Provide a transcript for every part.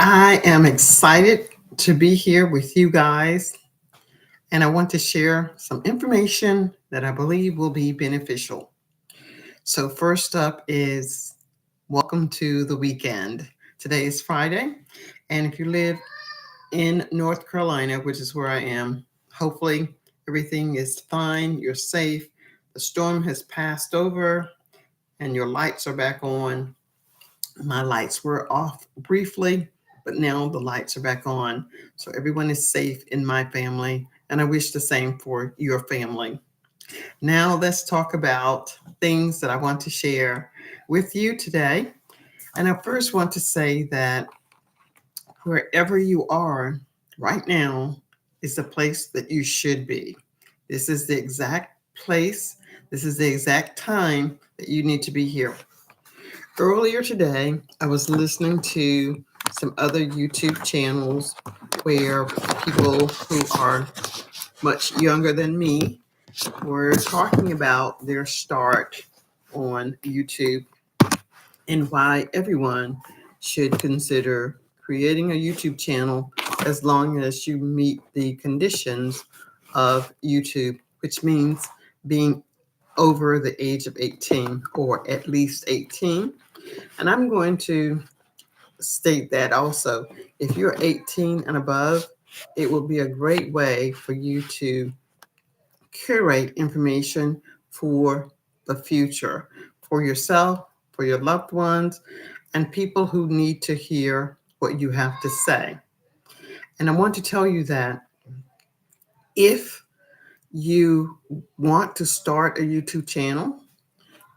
I am excited to be here with you guys, and I want to share some information that I believe will be beneficial. So, first up is welcome to the weekend. Today is Friday, and if you live in North Carolina, which is where I am, hopefully everything is fine, you're safe, the storm has passed over, and your lights are back on. My lights were off briefly, but now the lights are back on. So everyone is safe in my family, and I wish the same for your family. Now let's talk about things that I want to share with you today. And I first want to say that wherever you are right now is the place that you should be. This is the exact place, this is the exact time that you need to be here. Earlier today, I was listening to some other YouTube channels where people who are much younger than me were talking about their start on YouTube and why everyone should consider creating a YouTube channel as long as you meet the conditions of YouTube, which means being over the age of 18 or at least 18. And I'm going to state that also. If you're 18 and above, it will be a great way for you to curate information for the future, for yourself, for your loved ones, and people who need to hear what you have to say. And I want to tell you that if you want to start a YouTube channel,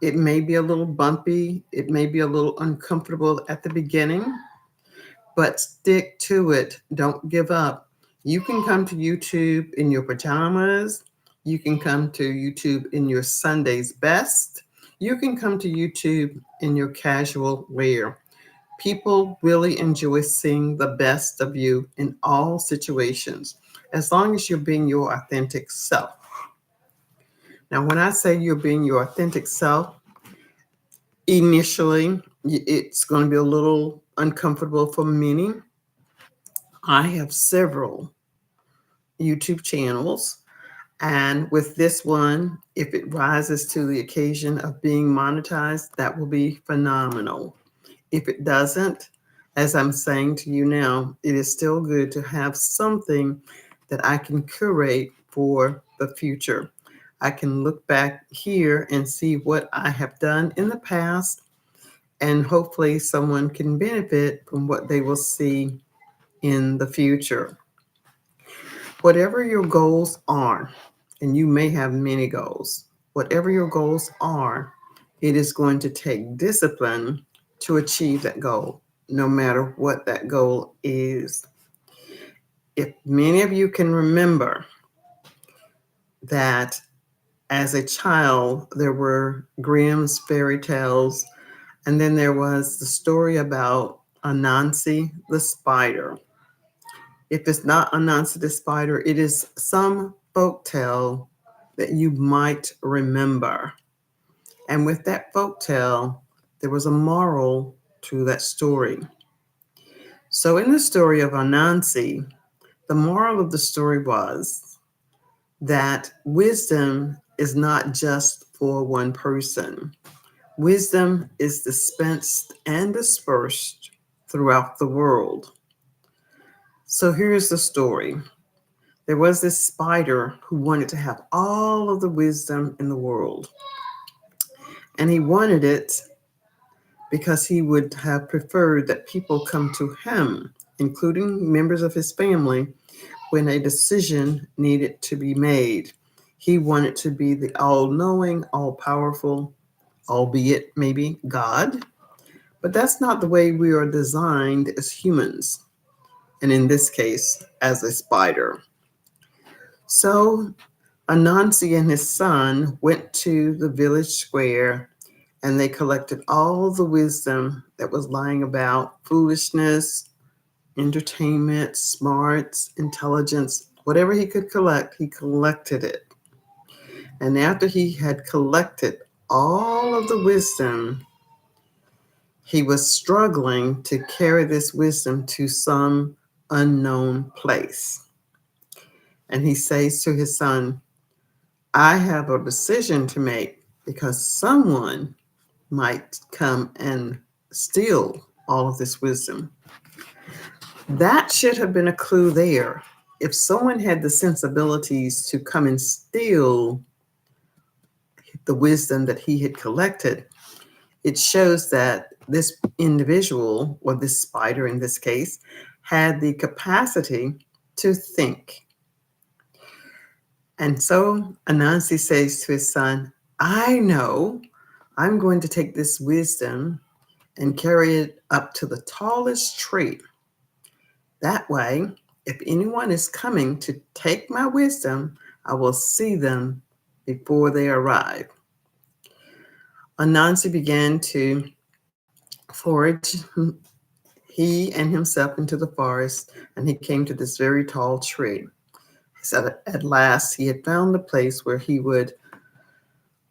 it may be a little bumpy, it may be a little uncomfortable at the beginning, but stick to it. Don't give up. You can come to YouTube in your pajamas. You can come to YouTube in your Sunday's best. You can come to YouTube in your casual wear. People really enjoy seeing the best of you in all situations, as long as you're being your authentic self. Now, when I say you're being your authentic self, initially it's going to be a little uncomfortable for many. I have several YouTube channels, and with this one, if it rises to the occasion of being monetized, that will be phenomenal. If it doesn't, as I'm saying to you now, it is still good to have something that I can curate for the future. I can look back here and see what I have done in the past, and hopefully someone can benefit from what they will see in the future. Whatever your goals are, and you may have many goals, whatever your goals are, it is going to take discipline to achieve that goal, no matter what that goal is. If many of you can remember that as a child, there were Grimm's fairy tales, and then there was the story about Anansi the spider. If it's not Anansi the spider, it is some folk tale that you might remember. And with that folk tale, there was a moral to that story. So in the story of Anansi, the moral of the story was that wisdom is not just for one person. Wisdom is dispensed and dispersed throughout the world. So here's the story. There was this spider who wanted to have all of the wisdom in the world. And he wanted it because he would have preferred that people come to him, including members of his family, when a decision needed to be made. He wanted to be the all knowing, all powerful, albeit maybe God. But that's not the way we are designed as humans, and in this case, as a spider. So Anansi and his son went to the village square and they collected all the wisdom that was lying about: foolishness, entertainment, smarts, intelligence, whatever he could collect, he collected it. And after he had collected all of the wisdom, he was struggling to carry this wisdom to some unknown place. And he says to his son, I have a decision to make because someone might come and steal all of this wisdom. That should have been a clue there. If someone had the sensibilities to come and steal the wisdom that he had collected, it shows that this individual, or this spider in this case, had the capacity to think. And so Anansi says to his son, I know I'm going to take this wisdom and carry it up to the tallest tree. That way, if anyone is coming to take my wisdom, I will see them before they arrive. Anansi began to forage, he and himself, into the forest, and he came to this very tall tree. He said at last he had found the place where he would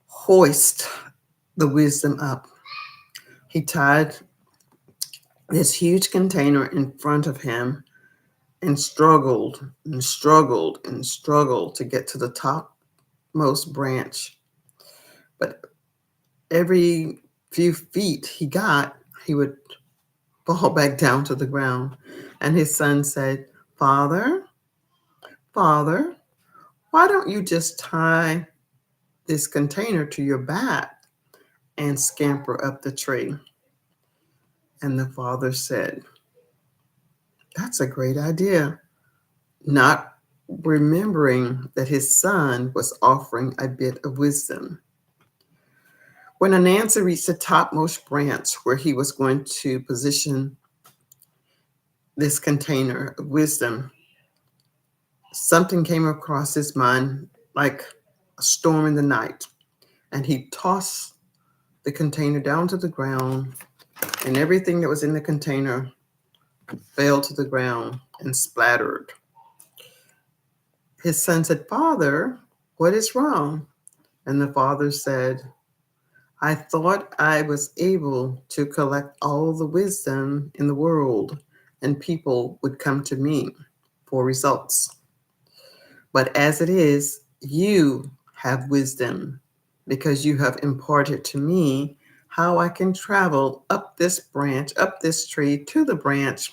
hoist the wisdom up. He tied this huge container in front of him and struggled and struggled and struggled to get to the topmost branch. But every few feet he would fall back down to the ground. And his son said, Father, Father, why don't you just tie this container to your back and scamper up the tree? And the father said, that's a great idea, not remembering that his son was offering a bit of wisdom. When Anansi reached the topmost branch where he was going to position this container of wisdom, something came across his mind like a storm in the night, and he tossed the container down to the ground, and everything that was in the container fell to the ground and splattered. His son said, Father, what is wrong? And the father said, I thought I was able to collect all the wisdom in the world and people would come to me for results. But as it is, you have wisdom because you have imparted to me how I can travel up this branch, up this tree to the branch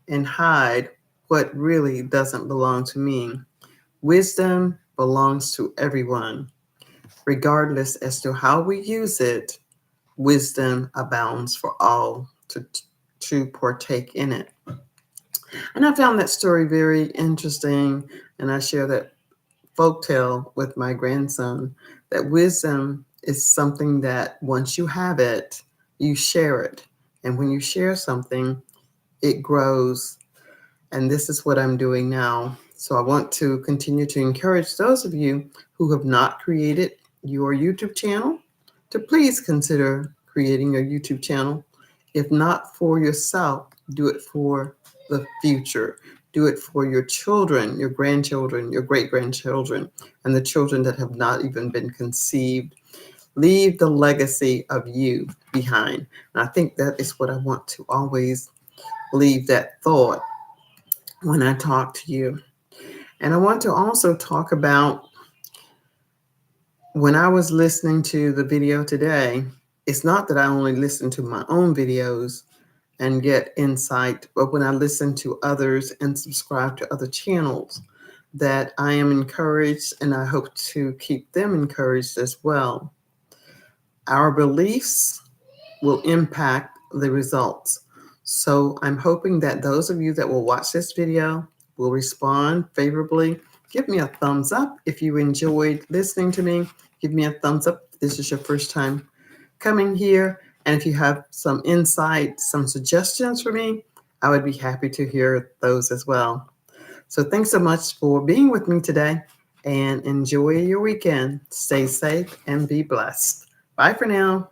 and hide what really doesn't belong to me. Wisdom belongs to everyone. Regardless as to how we use it, wisdom abounds for all to partake in it. And I found that story very interesting, and I share that folktale with my grandson, that wisdom is something that once you have it, you share it. And when you share something, it grows. And this is what I'm doing now. So I want to continue to encourage those of you who have not created your YouTube channel to please consider creating a YouTube channel. If not for yourself, do it for the future. Do it for your children, your grandchildren, your great-grandchildren, and the children that have not even been conceived. Leave the legacy of you behind. And I think that is what I want to always leave that thought when I talk to you. And I want to also talk about when I was listening to the video today, it's not that I only listen to my own videos and get insight, but when I listen to others and subscribe to other channels, that I am encouraged, and I hope to keep them encouraged as well. Our beliefs will impact the results. So I'm hoping that those of you that will watch this video will respond favorably. Give me a thumbs up if you enjoyed listening to me. Give me a thumbs up if this is your first time coming here. And if you have some insight, some suggestions for me, I would be happy to hear those as well. So thanks so much for being with me today, and enjoy your weekend. Stay safe and be blessed. Bye for now.